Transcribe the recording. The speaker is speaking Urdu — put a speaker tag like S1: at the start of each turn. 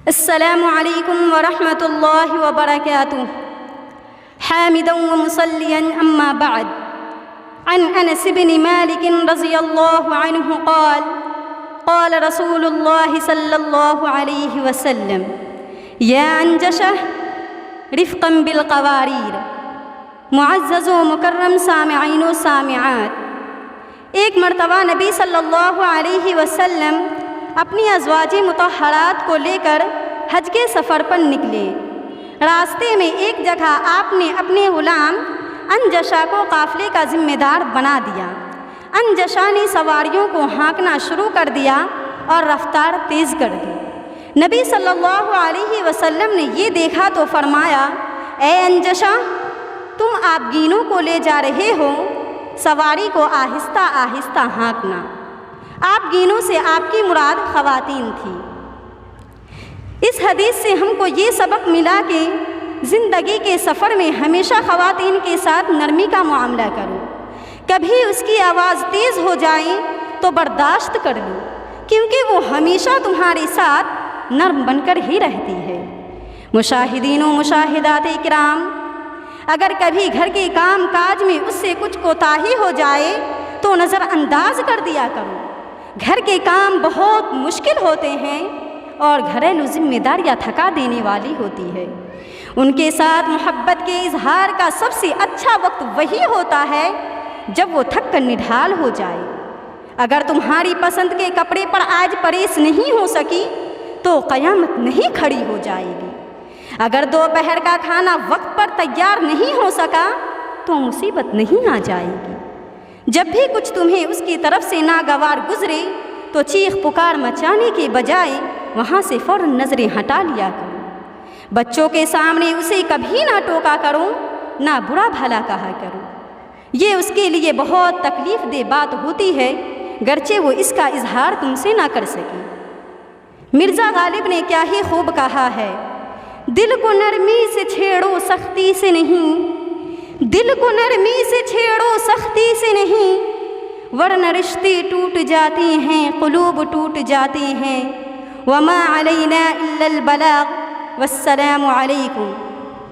S1: السلام علیکم ورحمۃ اللہ وبرکاتہ حامدا ومصلیا اما بعد عن انس بن مالک رضی اللہ عنہ قال قال رسول اللہ صلی اللہ علیہ وسلم یا انجشہ رفقا بالقواریر۔ معزز و مکرم سامعین و سامعات، ایک مرتبہ نبی صلی اللہ علیہ وسلم اپنی ازواج مطہرات کو لے کر حج کے سفر پر نکلے۔ راستے میں ایک جگہ آپ نے اپنے غلام انجشا کو قافلے کا ذمہ دار بنا دیا۔ انجشا نے سواریوں کو ہانکنا شروع کر دیا اور رفتار تیز کر دی۔ نبی صلی اللہ علیہ وسلم نے یہ دیکھا تو فرمایا، اے انجشا، تم آبگینوں کو لے جا رہے ہو، سواری کو آہستہ آہستہ ہانکنا۔ آبگینوں سے آپ کی مراد خواتین تھی۔ اس حدیث سے ہم کو یہ سبق ملا کہ زندگی کے سفر میں ہمیشہ خواتین کے ساتھ نرمی کا معاملہ کرو۔ کبھی اس کی آواز تیز ہو جائے تو برداشت کر لو، کیونکہ وہ ہمیشہ تمہارے ساتھ نرم بن کر ہی رہتی ہے۔ مشاہدین و مشاہدات کرام، اگر کبھی گھر کے کام کاج میں اس سے کچھ کوتاہی ہو جائے تو نظر انداز کر دیا کرو۔ گھر کے کام بہت مشکل ہوتے ہیں اور گھریلو ذمہ داریاں تھکا دینے والی ہوتی ہے۔ ان کے ساتھ محبت کے اظہار کا سب سے اچھا وقت وہی ہوتا ہے جب وہ تھک کر نڈھال ہو جائے۔ اگر تمہاری پسند کے کپڑے پر آج پریس نہیں ہو سکی تو قیامت نہیں کھڑی ہو جائے گی۔ اگر دوپہر کا کھانا وقت پر تیار نہیں ہو سکا تو مصیبت نہیں آ جائے گی۔ جب بھی کچھ تمہیں اس کی طرف سے ناگوار گزرے تو چیخ پکار مچانے کے بجائے وہاں سے فوراً نظریں ہٹا لیا کرو۔ بچوں کے سامنے اسے کبھی نہ ٹوکا کرو، نہ برا بھلا کہا کرو۔ یہ اس کے لیے بہت تکلیف دہ بات ہوتی ہے، گرچہ وہ اس کا اظہار تم سے نہ کر سکے۔ مرزا غالب نے کیا ہی خوب کہا ہے، دل کو نرمی سے چھیڑو سختی سے نہیں، دل کو نرمی سے چھیڑو سختی سے نہیں، ورنہ رشتے ٹوٹ جاتے ہیں، قلوب ٹوٹ جاتے ہیں۔ وما علینا الا البلاغ، والسلام علیکم۔